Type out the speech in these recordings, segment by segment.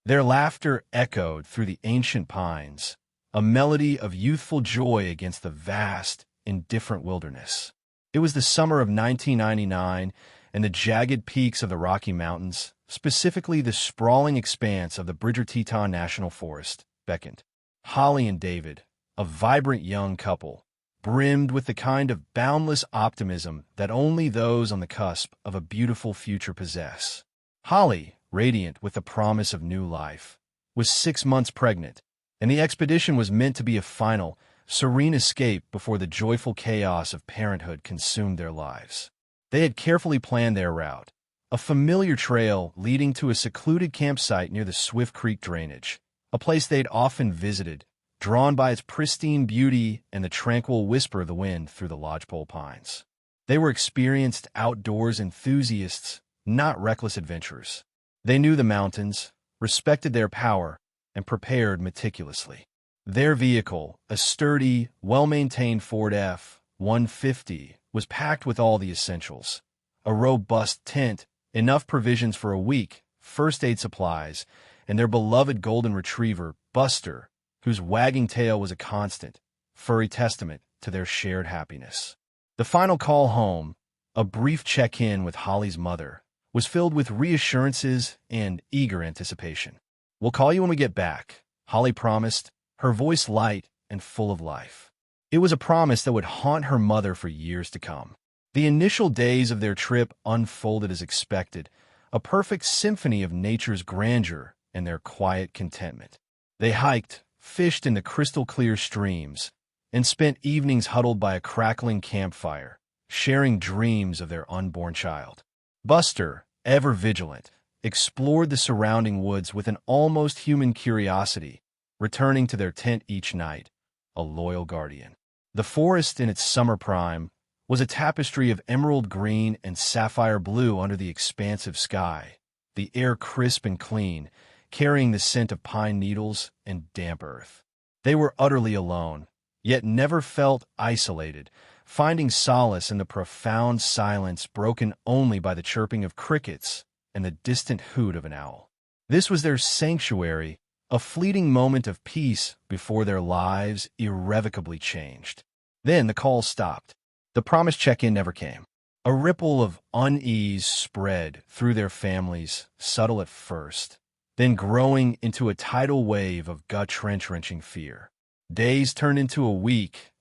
Their laughter echoed through the ancient pines, a melody of youthful joy against the vast, indifferent wilderness. It was the summer of 1999, and the jagged peaks of the Rocky Mountains, specifically the sprawling expanse of the Bridger-Teton National Forest, beckoned. Holly and David, a vibrant young couple, brimmed with the kind of boundless optimism that only those on the cusp of a beautiful future possess. Holly, radiant with the promise of new life, was 6 months pregnant, and the expedition was meant to be a final, serene escape before the joyful chaos of parenthood consumed their lives. They had carefully planned their route, a familiar trail leading to a secluded campsite near the Swift Creek drainage, a place they'd often visited, drawn by its pristine beauty and the tranquil whisper of the wind through the lodgepole pines. They were experienced outdoors enthusiasts, not reckless adventurers. They knew the mountains, respected their power, and prepared meticulously. Their vehicle, a sturdy, well-maintained Ford F-150, was packed with all the essentials: a robust tent, enough provisions for a week, first aid supplies, and their beloved golden retriever, Buster, whose wagging tail was a constant, furry testament to their shared happiness. The final call home, a brief check-in with Holly's mother, was filled with reassurances and eager anticipation. "We'll call you when we get back," Holly promised, her voice light and full of life. It was a promise that would haunt her mother for years to come. The initial days of their trip unfolded as expected, a perfect symphony of nature's grandeur and their quiet contentment. They hiked, fished in the crystal-clear streams, and spent evenings huddled by a crackling campfire, sharing dreams of their unborn child. Buster, ever vigilant, explored the surrounding woods with an almost human curiosity, returning to their tent each night, a loyal guardian. The forest in its summer prime was a tapestry of emerald green and sapphire blue under the expansive sky, the air crisp and clean, carrying the scent of pine needles and damp earth. They were utterly alone, yet never felt isolated, finding solace in the profound silence broken only by the chirping of crickets and the distant hoot of an owl. This was their sanctuary, a fleeting moment of peace before their lives irrevocably changed. Then the call stopped. The promised check-in never came. A ripple of unease spread through their families, subtle at first, then growing into a tidal wave of gut-wrenching fear. Days turned into a week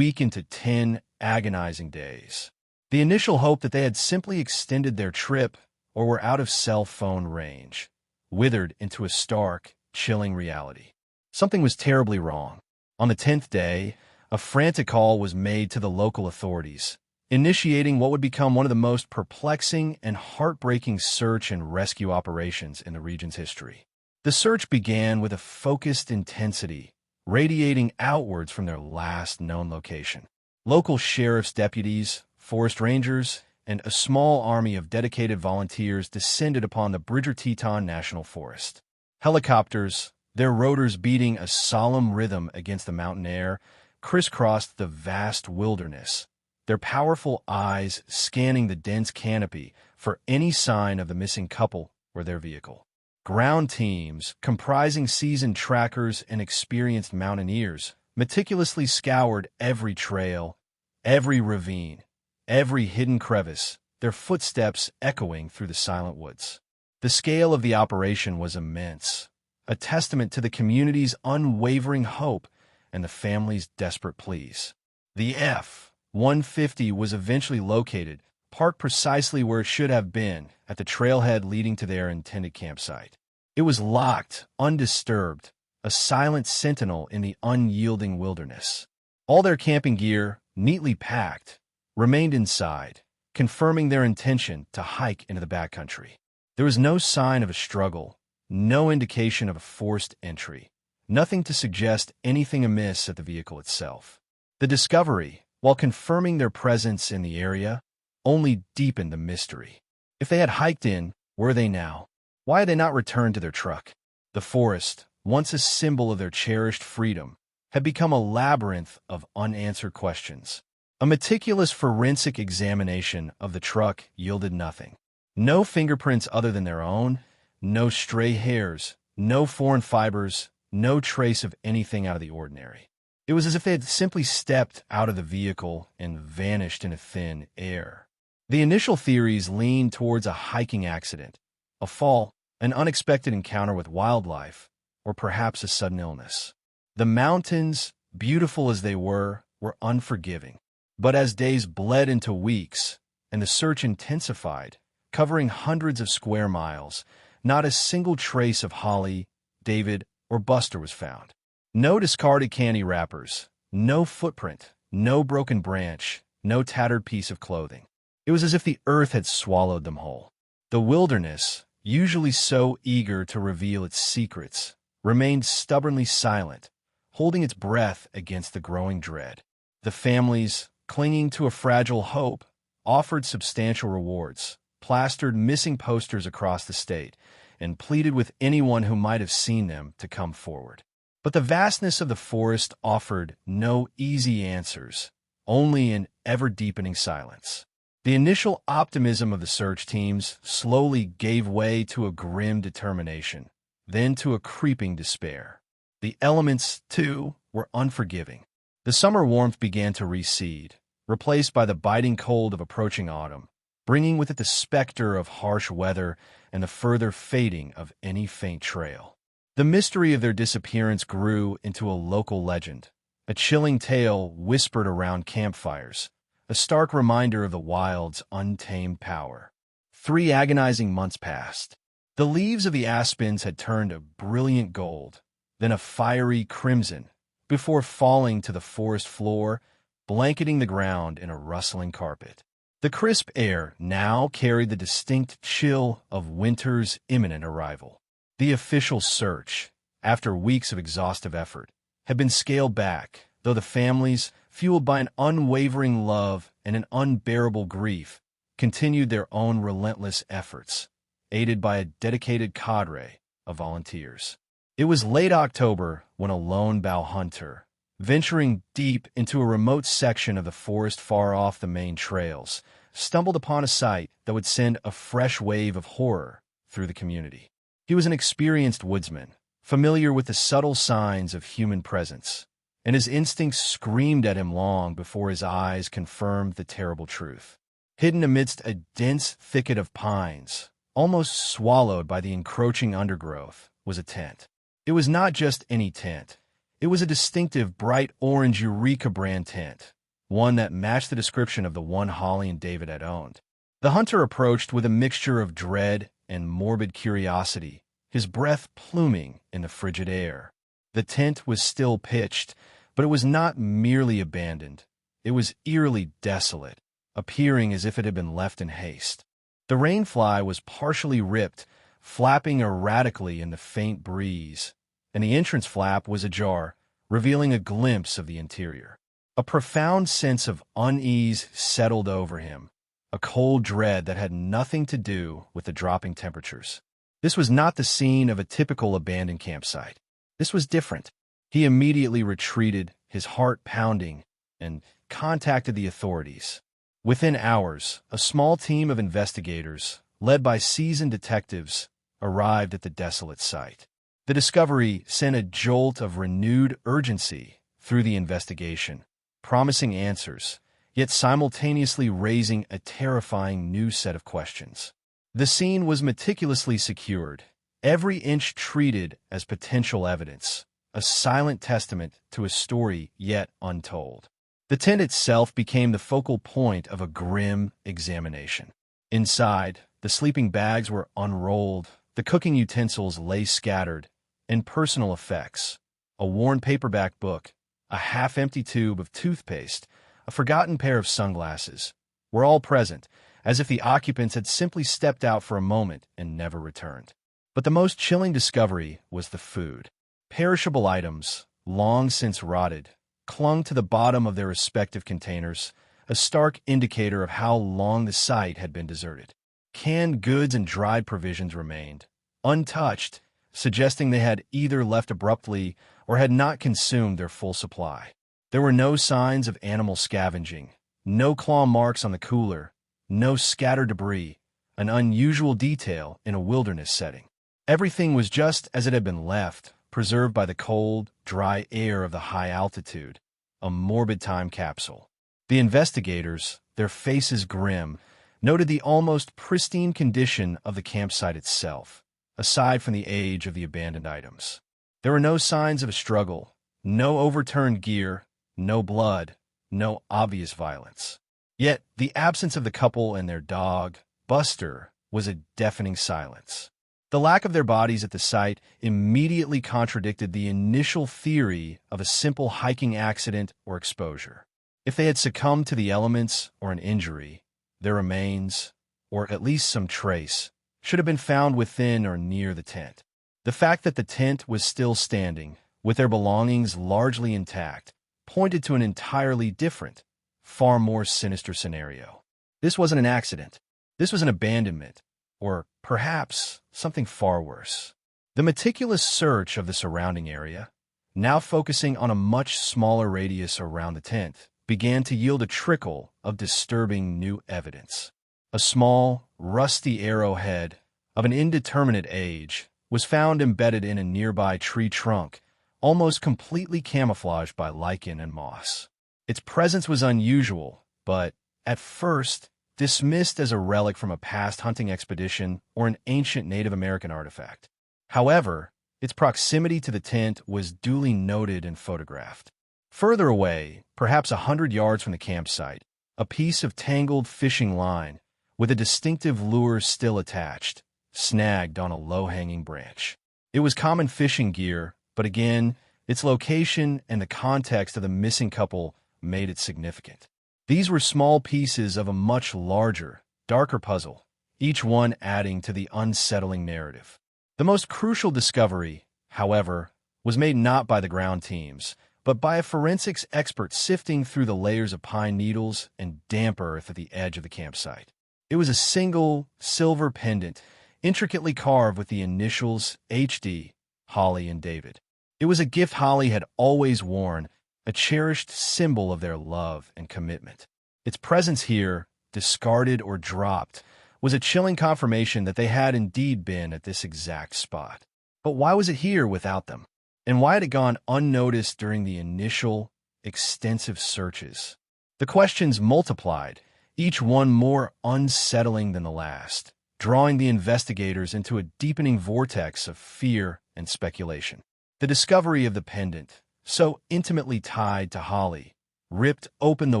into 10 agonizing days. The initial hope that they had simply extended their trip or were out of cell phone range withered into a stark, chilling reality. Something was terribly wrong. On the 10th day, a frantic call was made to the local authorities, initiating what would become one of the most perplexing and heartbreaking search and rescue operations in the region's history. The search began with a focused intensity, radiating outwards from their last known location. Local sheriff's deputies, forest rangers, and a small army of dedicated volunteers descended upon the Bridger-Teton National Forest. Helicopters, their rotors beating a solemn rhythm against the mountain air, crisscrossed the vast wilderness, their powerful eyes scanning the dense canopy for any sign of the missing couple or their vehicle. Ground teams, comprising seasoned trackers and experienced mountaineers, meticulously scoured every trail, every ravine, every hidden crevice, their footsteps echoing through the silent woods. The scale of the operation was immense, a testament to the community's unwavering hope and the family's desperate pleas. The F-150 was eventually located, parked precisely where it should have been, at the trailhead leading to their intended campsite. It was locked, undisturbed, a silent sentinel in the unyielding wilderness. All their camping gear, neatly packed, remained inside, confirming their intention to hike into the backcountry. There was no sign of a struggle, no indication of a forced entry, nothing to suggest anything amiss at the vehicle itself. The discovery, while confirming their presence in the area, only deepened the mystery. If they had hiked in, where are they now? Why had they not returned to their truck? The forest, once a symbol of their cherished freedom, had become a labyrinth of unanswered questions. A meticulous forensic examination of the truck yielded nothing. No fingerprints other than their own, no stray hairs, No foreign fibers, no trace of anything out of the ordinary. It was as if they had simply stepped out of the vehicle and vanished into thin air. The initial theories leaned towards a hiking accident, a fall, an unexpected encounter with wildlife, or perhaps a sudden illness. The mountains, beautiful as they were unforgiving. But as days bled into weeks and the search intensified, covering hundreds of square miles, not a single trace of Holly, David, or Buster was found. No discarded candy wrappers, no footprint, no broken branch, no tattered piece of clothing. It was as if the earth had swallowed them whole. The wilderness, usually so eager to reveal its secrets, remained stubbornly silent, holding its breath against the growing dread. The families, clinging to a fragile hope, offered substantial rewards, plastered missing posters across the state, and pleaded with anyone who might have seen them to come forward. But the vastness of the forest offered no easy answers, only an ever-deepening silence. The initial optimism of the search teams slowly gave way to a grim determination, then to a creeping despair. The elements, too, were unforgiving. The summer warmth began to recede, replaced by the biting cold of approaching autumn, bringing with it the specter of harsh weather and the further fading of any faint trail. The mystery of their disappearance grew into a local legend, a chilling tale whispered around campfires, a stark reminder of the wild's untamed power. 3 agonizing months passed. The leaves of the aspens had turned a brilliant gold, then a fiery crimson, before falling to the forest floor, blanketing the ground in a rustling carpet. The crisp air now carried the distinct chill of winter's imminent arrival. The official search, after weeks of exhaustive effort, had been scaled back, though the families, fueled by an unwavering love and an unbearable grief, continued their own relentless efforts, aided by a dedicated cadre of volunteers. It was late October when a lone bough hunter, venturing deep into a remote section of the forest far off the main trails, stumbled upon a sight that would send a fresh wave of horror through the community. He was an experienced woodsman, familiar with the subtle signs of human presence, and his instincts screamed at him long before his eyes confirmed the terrible truth. Hidden amidst a dense thicket of pines, almost swallowed by the encroaching undergrowth, was a tent. It was not just any tent. It was a distinctive bright orange Eureka brand tent, one that matched the description of the one Holly and David had owned. The hunter approached with a mixture of dread and morbid curiosity, his breath pluming in the frigid air. The tent was still pitched, but it was not merely abandoned. It was eerily desolate, appearing as if it had been left in haste. The rainfly was partially ripped, flapping erratically in the faint breeze, and the entrance flap was ajar, revealing a glimpse of the interior. A profound sense of unease settled over him, a cold dread that had nothing to do with the dropping temperatures. This was not the scene of a typical abandoned campsite. This was different. He immediately retreated, his heart pounding, and contacted the authorities. Within hours, a small team of investigators, led by seasoned detectives, arrived at the desolate site. The discovery sent a jolt of renewed urgency through the investigation, promising answers, yet simultaneously raising a terrifying new set of questions. The scene was meticulously secured, every inch treated as potential evidence, a silent testament to a story yet untold. The tent itself became the focal point of a grim examination. Inside, the sleeping bags were unrolled, the cooking utensils lay scattered, and personal effects, a worn paperback book, a half-empty tube of toothpaste, a forgotten pair of sunglasses, were all present, as if the occupants had simply stepped out for a moment and never returned. But the most chilling discovery was the food. Perishable items, long since rotted, clung to the bottom of their respective containers, a stark indicator of how long the site had been deserted. Canned goods and dried provisions remained, untouched, suggesting they had either left abruptly or had not consumed their full supply. There were no signs of animal scavenging, no claw marks on the cooler, no scattered debris, an unusual detail in a wilderness setting. Everything was just as it had been left, preserved by the cold, dry air of the high altitude, a morbid time capsule. The investigators, their faces grim, noted the almost pristine condition of the campsite itself, aside from the age of the abandoned items. There were no signs of a struggle, no overturned gear, no blood, no obvious violence. Yet, the absence of the couple and their dog, Buster, was a deafening silence. The lack of their bodies at the site immediately contradicted the initial theory of a simple hiking accident or exposure. If they had succumbed to the elements or an injury, their remains, or at least some trace, should have been found within or near the tent. The fact that the tent was still standing, with their belongings largely intact, pointed to an entirely different, far more sinister scenario. This wasn't an accident. This was an abandonment, or perhaps something far worse. The meticulous search of the surrounding area, now focusing on a much smaller radius around the tent, began to yield a trickle of disturbing new evidence. A small, rusty arrowhead of an indeterminate age was found embedded in a nearby tree trunk, almost completely camouflaged by lichen and moss. Its presence was unusual, but, at first, dismissed as a relic from a past hunting expedition or an ancient Native American artifact. However, its proximity to the tent was duly noted and photographed. Further away, perhaps 100 yards from the campsite, a piece of tangled fishing line, with a distinctive lure still attached, snagged on a low-hanging branch. It was common fishing gear, but again, its location and the context of the missing couple made it significant. These were small pieces of a much larger, darker puzzle, each one adding to the unsettling narrative. The most crucial discovery, however, was made not by the ground teams, but by a forensics expert sifting through the layers of pine needles and damp earth at the edge of the campsite. It was a single, silver pendant, intricately carved with the initials HD, Holly and David. It was a gift Holly had always worn, a cherished symbol of their love and commitment. Its presence here, discarded or dropped, was a chilling confirmation that they had indeed been at this exact spot. But why was it here without them? And why had it gone unnoticed during the initial, extensive searches? The questions multiplied, each one more unsettling than the last, drawing the investigators into a deepening vortex of fear and speculation. The discovery of the pendant, so intimately tied to Holly, ripped open the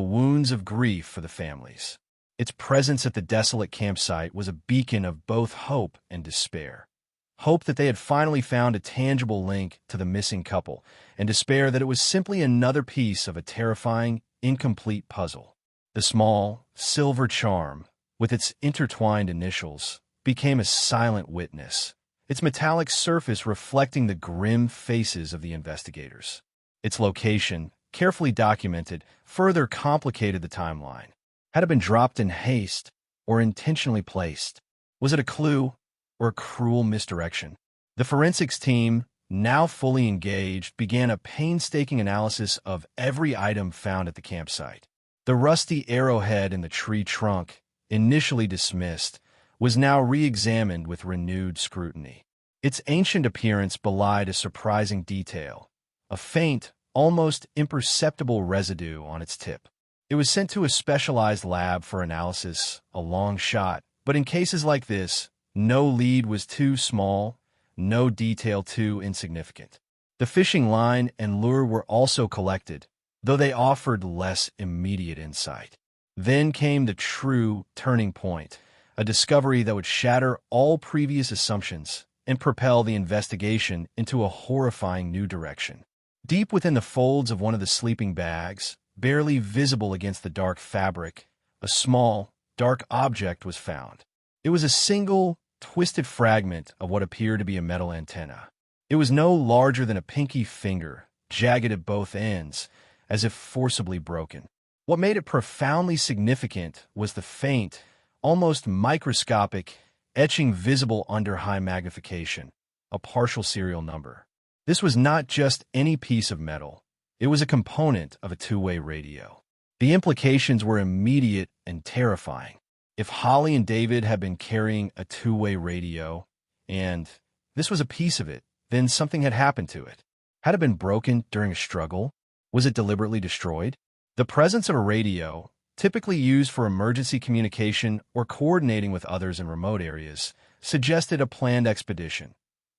wounds of grief for the families. Its presence at the desolate campsite was a beacon of both hope and despair. Hope that they had finally found a tangible link to the missing couple, and despair that it was simply another piece of a terrifying, incomplete puzzle. The small, silver charm, with its intertwined initials, became a silent witness, its metallic surface reflecting the grim faces of the investigators. Its location, carefully documented, further complicated the timeline. Had it been dropped in haste or intentionally placed? Was it a clue or a cruel misdirection? The forensics team, now fully engaged, began a painstaking analysis of every item found at the campsite. The rusty arrowhead in the tree trunk, initially dismissed, was now re-examined with renewed scrutiny. Its ancient appearance belied a surprising detail, a faint, almost imperceptible residue on its tip. It was sent to a specialized lab for analysis, a long shot, but in cases like this, no lead was too small, no detail too insignificant. The fishing line and lure were also collected, though they offered less immediate insight. Then came the true turning point, a discovery that would shatter all previous assumptions and propel the investigation into a horrifying new direction. Deep within the folds of one of the sleeping bags, barely visible against the dark fabric, a small, dark object was found. It was a single, twisted fragment of what appeared to be a metal antenna. It was no larger than a pinky finger, jagged at both ends, as if forcibly broken. What made it profoundly significant was the faint, almost microscopic, etching visible under high magnification, a partial serial number. This was not just any piece of metal. It was a component of a two-way radio. The implications were immediate and terrifying. If Holly and David had been carrying a two-way radio, and, This was a piece of it, then something had happened to it. Had it been broken during a struggle? Was it deliberately destroyed? The presence of a radio, typically used for emergency communication or coordinating with others in remote areas, suggested a planned expedition,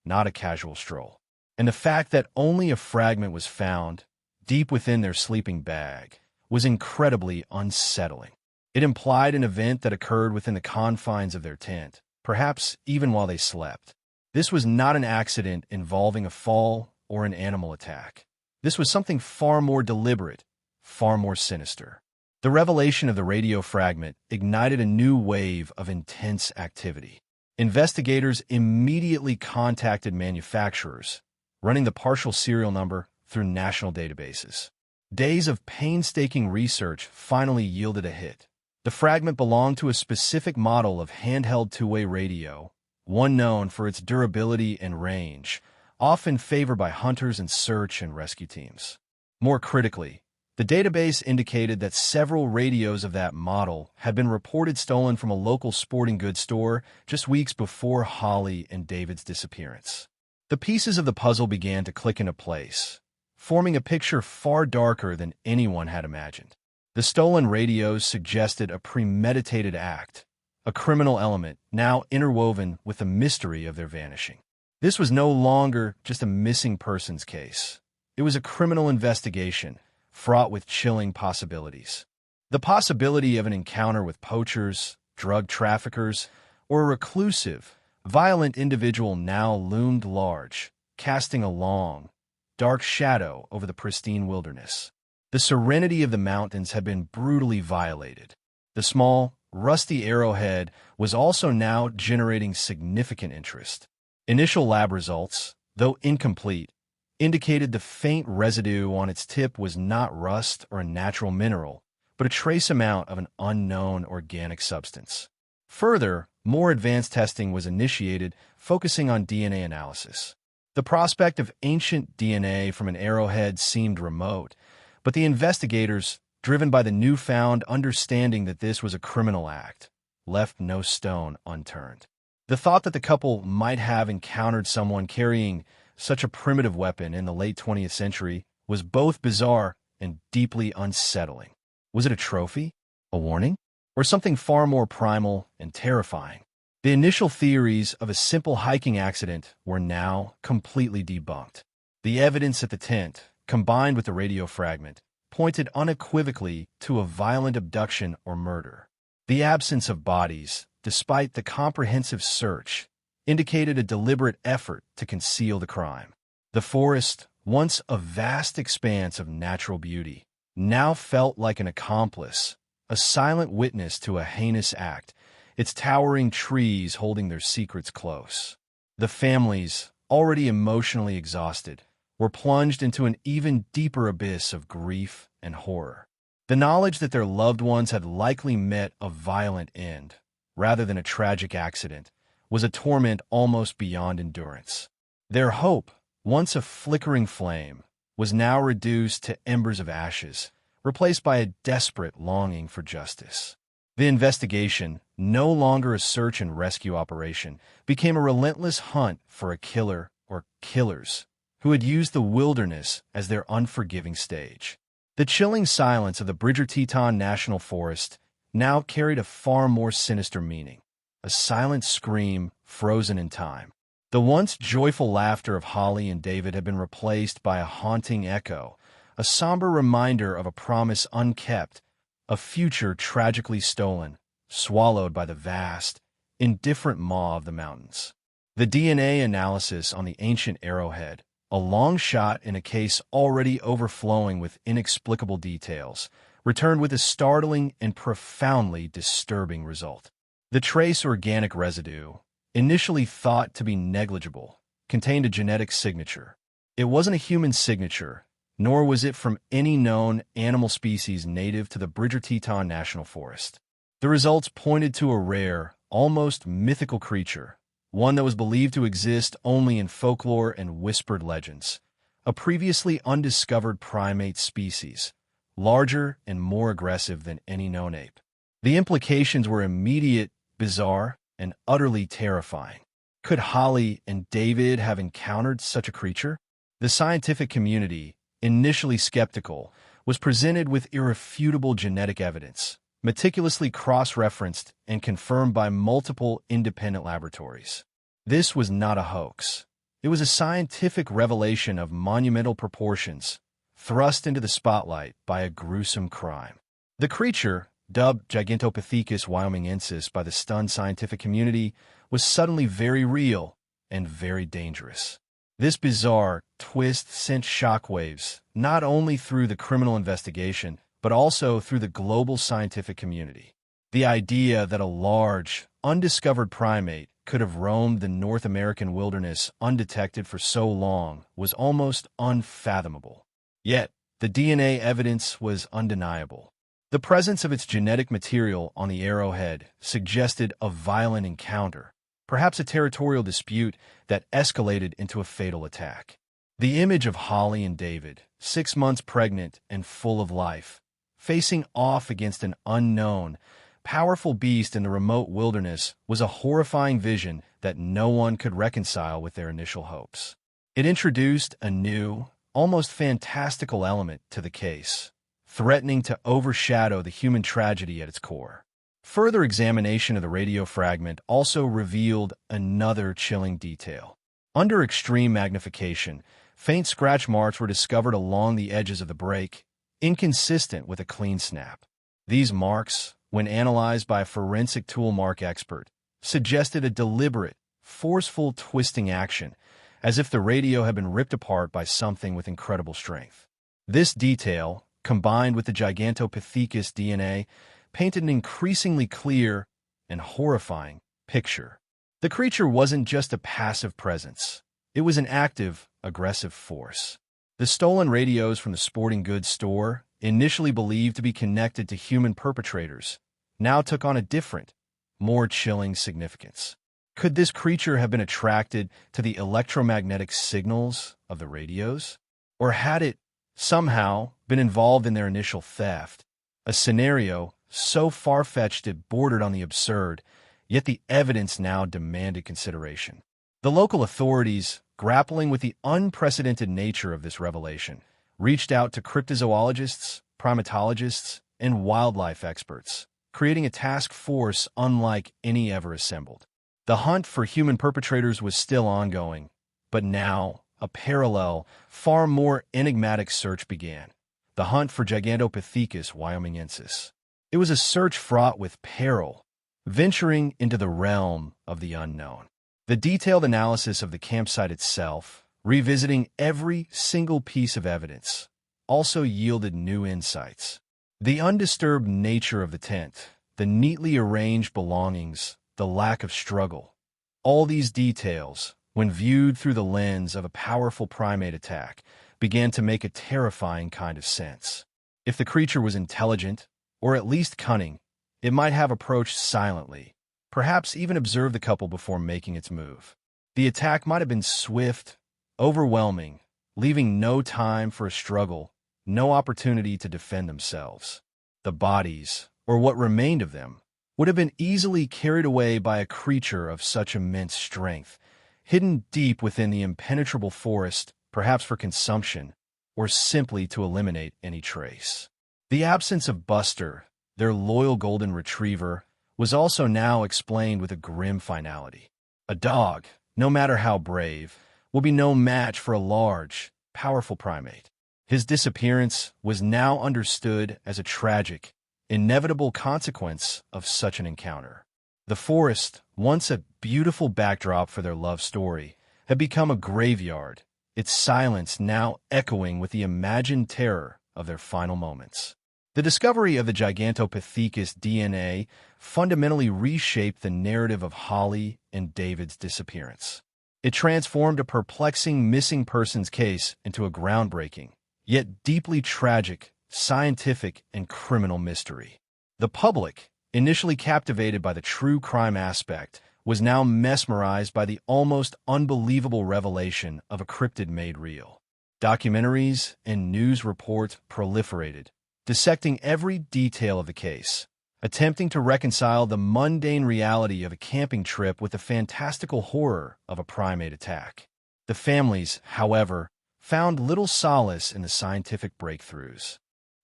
not a casual stroll. And the fact that only a fragment was found, deep within their sleeping bag, was incredibly unsettling. It implied an event that occurred within the confines of their tent, perhaps even while they slept. This was not an accident involving a fall or an animal attack. This was something far more deliberate, far more sinister. The revelation of the radio fragment ignited a new wave of intense activity. Investigators immediately contacted manufacturers, running the partial serial number through national databases. Days of painstaking research finally yielded a hit. The fragment belonged to a specific model of handheld two-way radio, one known for its durability and range, often favored by hunters and search and rescue teams. More critically, the database indicated that several radios of that model had been reported stolen from a local sporting goods store just weeks before Holly and David's disappearance. The pieces of the puzzle began to click into place, forming a picture far darker than anyone had imagined. The stolen radios suggested a premeditated act, a criminal element now interwoven with the mystery of their vanishing. This was no longer just a missing persons case. It was a criminal investigation, fraught with chilling possibilities. The possibility of an encounter with poachers, drug traffickers, or a reclusive, violent individual now loomed large, casting a long, dark shadow over the pristine wilderness. The serenity of the mountains had been brutally violated. The small, rusty arrowhead was also now generating significant interest. Initial lab results, though incomplete, indicated the faint residue on its tip was not rust or a natural mineral, but a trace amount of an unknown organic substance. Further, more advanced testing was initiated, focusing on DNA analysis. The prospect of ancient DNA from an arrowhead seemed remote, but the investigators, driven by the newfound understanding that this was a criminal act, left no stone unturned. The thought that the couple might have encountered someone carrying such a primitive weapon in the late 20th century was both bizarre and deeply unsettling. Was it a trophy, a warning, or something far more primal and terrifying? The initial theories of a simple hiking accident were now completely debunked. The evidence at the tent, combined with the radio fragment, pointed unequivocally to a violent abduction or murder. The absence of bodies, despite the comprehensive search, indicated a deliberate effort to conceal the crime. The forest, once a vast expanse of natural beauty, now felt like an accomplice, a silent witness to a heinous act, its towering trees holding their secrets close. The families, already emotionally exhausted, were plunged into an even deeper abyss of grief and horror. The knowledge that their loved ones had likely met a violent end, rather than a tragic accident, was a torment almost beyond endurance. Their hope, once a flickering flame, was now reduced to embers of ashes, replaced by a desperate longing for justice. The investigation, no longer a search and rescue operation, became a relentless hunt for a killer or killers who had used the wilderness as their unforgiving stage. The chilling silence of the Bridger-Teton National Forest now carried a far more sinister meaning, a silent scream frozen in time. The once joyful laughter of Holly and David had been replaced by a haunting echo, a somber reminder of a promise unkept, a future tragically stolen, swallowed by the vast, indifferent maw of the mountains. The DNA analysis on the ancient arrowhead, a long shot in a case already overflowing with inexplicable details, returned with a startling and profoundly disturbing result. The trace organic residue, initially thought to be negligible, contained a genetic signature. It wasn't a human signature, nor was it from any known animal species native to the Bridger-Teton National Forest. The results pointed to a rare, almost mythical creature, one that was believed to exist only in folklore and whispered legends, a previously undiscovered primate species, larger and more aggressive than any known ape. The implications were immediate, bizarre, and utterly terrifying. Could Holly and David have encountered such a creature? The scientific community, initially skeptical, was presented with irrefutable genetic evidence, meticulously cross-referenced and confirmed by multiple independent laboratories. This was not a hoax. It was a scientific revelation of monumental proportions, thrust into the spotlight by a gruesome crime. The creature, dubbed Gigantopithecus wyomingensis by the stunned scientific community, was suddenly very real and very dangerous. This bizarre twist sent shockwaves not only through the criminal investigation, but also through the global scientific community. The idea that a large, undiscovered primate could have roamed the North American wilderness undetected for so long was almost unfathomable. Yet, the DNA evidence was undeniable. The presence of its genetic material on the arrowhead suggested a violent encounter, perhaps a territorial dispute that escalated into a fatal attack. The image of Holly and David, 6 months pregnant and full of life, facing off against an unknown, powerful beast in the remote wilderness was a horrifying vision that no one could reconcile with their initial hopes. It introduced a new, almost fantastical element to the case, threatening to overshadow the human tragedy at its core. Further examination of the radio fragment also revealed another chilling detail. Under extreme magnification, faint scratch marks were discovered along the edges of the break, inconsistent with a clean snap. These marks, when analyzed by a forensic tool mark expert, suggested a deliberate, forceful twisting action, as if the radio had been ripped apart by something with incredible strength. This detail, combined with the Gigantopithecus DNA, painted an increasingly clear and horrifying picture. The creature wasn't just a passive presence. It was an active, aggressive force. The stolen radios from the sporting goods store, initially believed to be connected to human perpetrators, now took on a different, more chilling significance. Could this creature have been attracted to the electromagnetic signals of the radios? Or had it, somehow, been involved in their initial theft? A scenario so far-fetched it bordered on the absurd, yet the evidence now demanded consideration. The local authorities, grappling with the unprecedented nature of this revelation, reached out to cryptozoologists, primatologists, and wildlife experts, creating a task force unlike any ever assembled. The hunt for human perpetrators was still ongoing, but now a parallel, far more enigmatic search began: the hunt for Gigantopithecus wyomingensis. It was a search fraught with peril, venturing into the realm of the unknown. The detailed analysis of the campsite itself, revisiting every single piece of evidence, also yielded new insights. The undisturbed nature of the tent, the neatly arranged belongings, the lack of struggle. All these details, when viewed through the lens of a powerful primate attack, began to make a terrifying kind of sense. If the creature was intelligent, or at least cunning, it might have approached silently, perhaps even observed the couple before making its move. The attack might have been swift, overwhelming, leaving no time for a struggle, no opportunity to defend themselves. The bodies, or what remained of them, would have been easily carried away by a creature of such immense strength, hidden deep within the impenetrable forest, perhaps for consumption, or simply to eliminate any trace. The absence of Buster, their loyal golden retriever, was also now explained with a grim finality. A dog, no matter how brave, will be no match for a large, powerful primate. His disappearance was now understood as a tragic, inevitable consequence of such an encounter. The forest, once a beautiful backdrop for their love story, had become a graveyard, its silence now echoing with the imagined terror of their final moments. The discovery of the Gigantopithecus DNA fundamentally reshaped the narrative of Holly and David's disappearance. It transformed a perplexing missing persons case into a groundbreaking, yet deeply tragic, scientific and criminal mystery. The public, initially captivated by the true crime aspect, was now mesmerized by the almost unbelievable revelation of a cryptid made real. Documentaries and news reports proliferated, dissecting every detail of the case, attempting to reconcile the mundane reality of a camping trip with the fantastical horror of a primate attack. The families, however, found little solace in the scientific breakthroughs.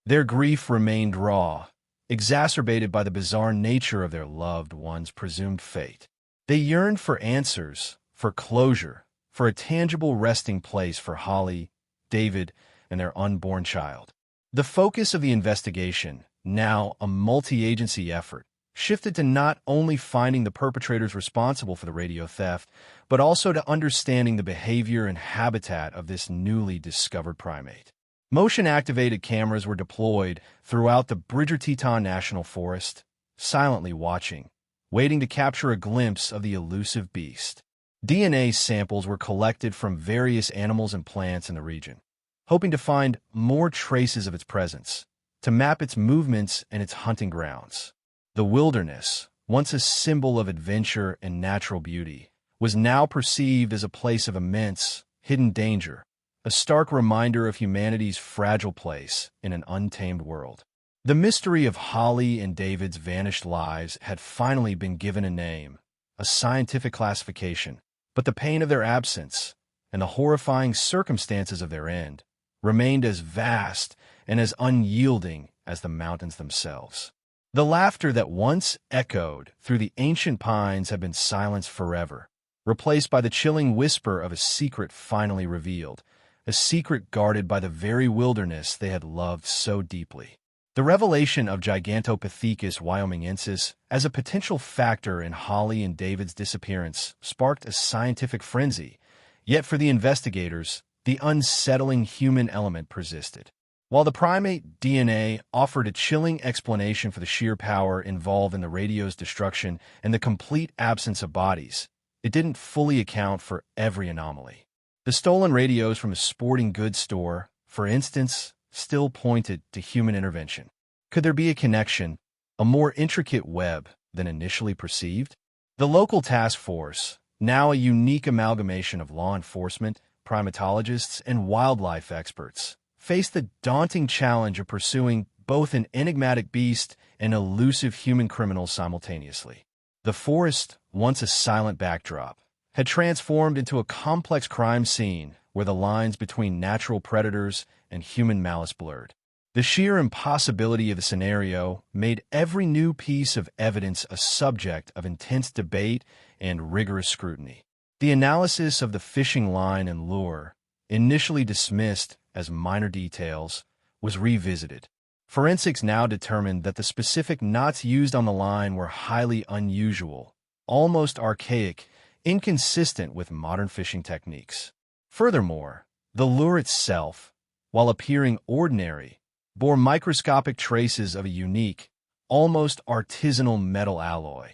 Their grief remained raw, exacerbated by the bizarre nature of their loved one's presumed fate. They yearned for answers, for closure, for a tangible resting place for Holly, David, and their unborn child. The focus of the investigation, now a multi-agency effort, shifted to not only finding the perpetrators responsible for the radio theft, but also to understanding the behavior and habitat of this newly discovered primate. Motion-activated cameras were deployed throughout the Bridger-Teton National Forest, silently watching, waiting to capture a glimpse of the elusive beast. DNA samples were collected from various animals and plants in the region, hoping to find more traces of its presence, to map its movements and its hunting grounds. The wilderness, once a symbol of adventure and natural beauty, was now perceived as a place of immense, hidden danger, a stark reminder of humanity's fragile place in an untamed world. The mystery of Holly and David's vanished lives had finally been given a name, a scientific classification, but the pain of their absence and the horrifying circumstances of their end remained as vast and as unyielding as the mountains themselves. The laughter that once echoed through the ancient pines had been silenced forever, replaced by the chilling whisper of a secret finally revealed, a secret guarded by the very wilderness they had loved so deeply. The revelation of Gigantopithecus wyomingensis as a potential factor in Holly and David's disappearance sparked a scientific frenzy, yet for the investigators, the unsettling human element persisted. While the primate DNA offered a chilling explanation for the sheer power involved in the radio's destruction and the complete absence of bodies, it didn't fully account for every anomaly. The stolen radios from a sporting goods store, for instance, still pointed to human intervention. Could there be a connection, a more intricate web than initially perceived? The local task force, now a unique amalgamation of law enforcement, primatologists, and wildlife experts, faced the daunting challenge of pursuing both an enigmatic beast and elusive human criminals simultaneously. The forest, once a silent backdrop, had transformed into a complex crime scene where the lines between natural predators and human malice blurred. The sheer impossibility of the scenario made every new piece of evidence a subject of intense debate and rigorous scrutiny. The analysis of the fishing line and lure, initially dismissed as minor details, was revisited. Forensics now determined that the specific knots used on the line were highly unusual, almost archaic, inconsistent with modern fishing techniques. Furthermore, the lure itself, while appearing ordinary, bore microscopic traces of a unique, almost artisanal metal alloy,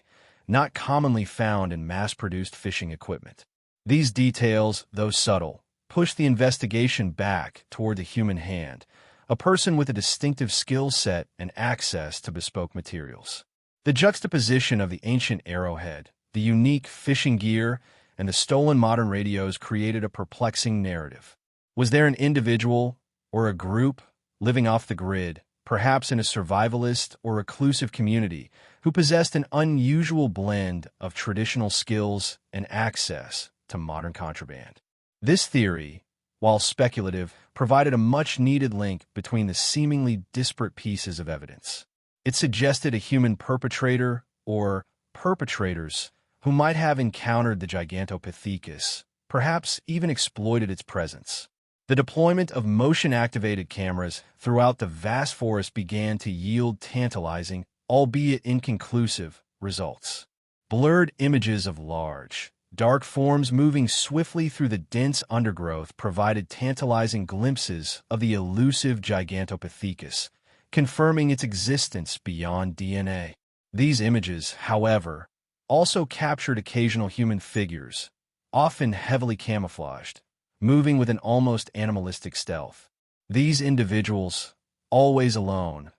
not commonly found in mass-produced fishing equipment. These details, though subtle, pushed the investigation back toward the human hand, a person with a distinctive skill set and access to bespoke materials. The juxtaposition of the ancient arrowhead, the unique fishing gear, and the stolen modern radios created a perplexing narrative. Was there an individual, or a group, living off the grid, perhaps in a survivalist or reclusive community, who possessed an unusual blend of traditional skills and access to modern contraband? This theory, while speculative, provided a much-needed link between the seemingly disparate pieces of evidence. It suggested a human perpetrator or perpetrators who might have encountered the Gigantopithecus, perhaps even exploited its presence. The deployment of motion-activated cameras throughout the vast forest began to yield tantalizing, albeit inconclusive, results. Blurred images of large, dark forms moving swiftly through the dense undergrowth provided tantalizing glimpses of the elusive Gigantopithecus, confirming its existence beyond DNA. These images, however, also captured occasional human figures, often heavily camouflaged, moving with an almost animalistic stealth. These individuals, always alone,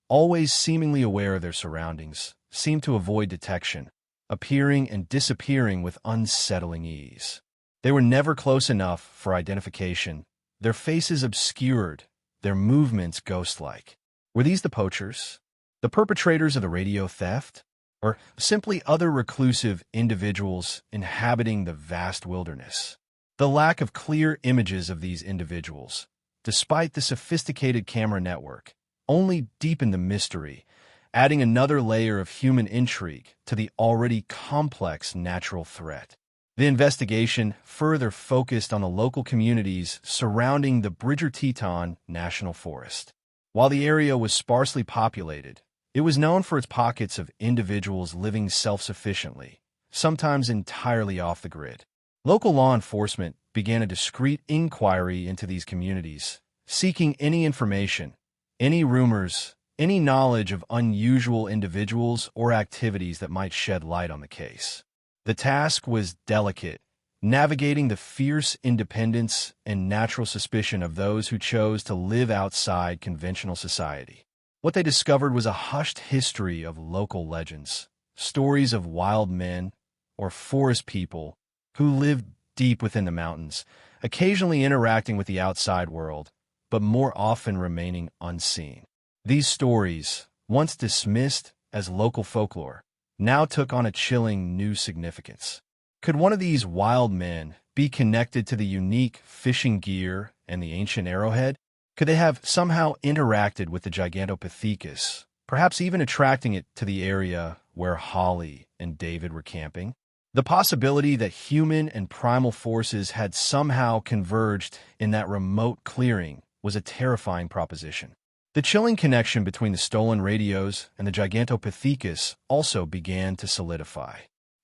always seemingly aware of their surroundings, seemed to avoid detection, appearing and disappearing with unsettling ease. They were never close enough for identification, their faces obscured, their movements ghost-like. Were these the poachers? The perpetrators of the radio theft? Or simply other reclusive individuals inhabiting the vast wilderness? The lack of clear images of these individuals, despite the sophisticated camera network, only deepened the mystery, adding another layer of human intrigue to the already complex natural threat. The investigation further focused on the local communities surrounding the Bridger-Teton National Forest. While the area was sparsely populated, it was known for its pockets of individuals living self-sufficiently, sometimes entirely off the grid. Local law enforcement began a discreet inquiry into these communities, seeking any information, any rumors, any knowledge of unusual individuals or activities that might shed light on the case. The task was delicate, navigating the fierce independence and natural suspicion of those who chose to live outside conventional society. What they discovered was a hushed history of local legends, stories of wild men or forest people who lived deep within the mountains, occasionally interacting with the outside world, but more often remaining unseen. These stories, once dismissed as local folklore, now took on a chilling new significance. Could one of these wild men be connected to the unique fishing gear and the ancient arrowhead? Could they have somehow interacted with the Gigantopithecus, perhaps even attracting it to the area where Holly and David were camping? The possibility that human and primal forces had somehow converged in that remote clearing was a terrifying proposition. The chilling connection between the stolen radios and the Gigantopithecus also began to solidify.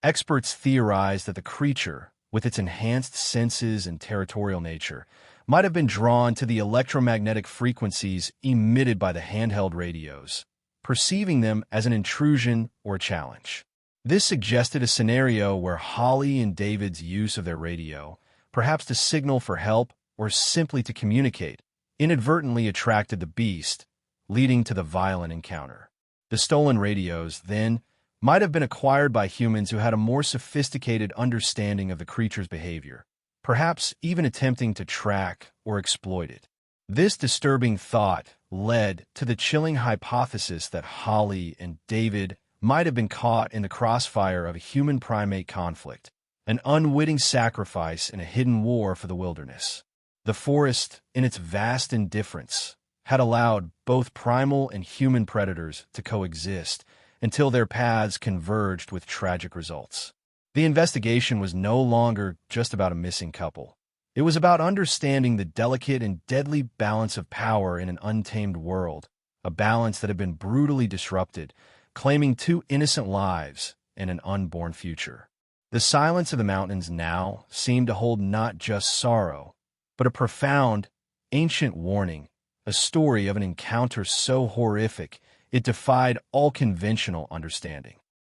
Experts theorized that the creature, with its enhanced senses and territorial nature, might have been drawn to the electromagnetic frequencies emitted by the handheld radios, perceiving them as an intrusion or a challenge. This suggested a scenario where Holly and David's use of their radio, perhaps to signal for help or simply to communicate, inadvertently attracted the beast, leading to the violent encounter. The stolen radios, then, might have been acquired by humans who had a more sophisticated understanding of the creature's behavior, perhaps even attempting to track or exploit it. This disturbing thought led to the chilling hypothesis that Holly and David might have been caught in the crossfire of a human-primate conflict, an unwitting sacrifice in a hidden war for the wilderness. The forest, in its vast indifference, had allowed both primal and human predators to coexist until their paths converged with tragic results. The investigation was no longer just about a missing couple. It was about understanding the delicate and deadly balance of power in an untamed world, a balance that had been brutally disrupted, claiming 2 innocent lives and an unborn future. The silence of the mountains now seemed to hold not just sorrow, but a profound, ancient warning, a story of an encounter so horrific it defied all conventional understanding.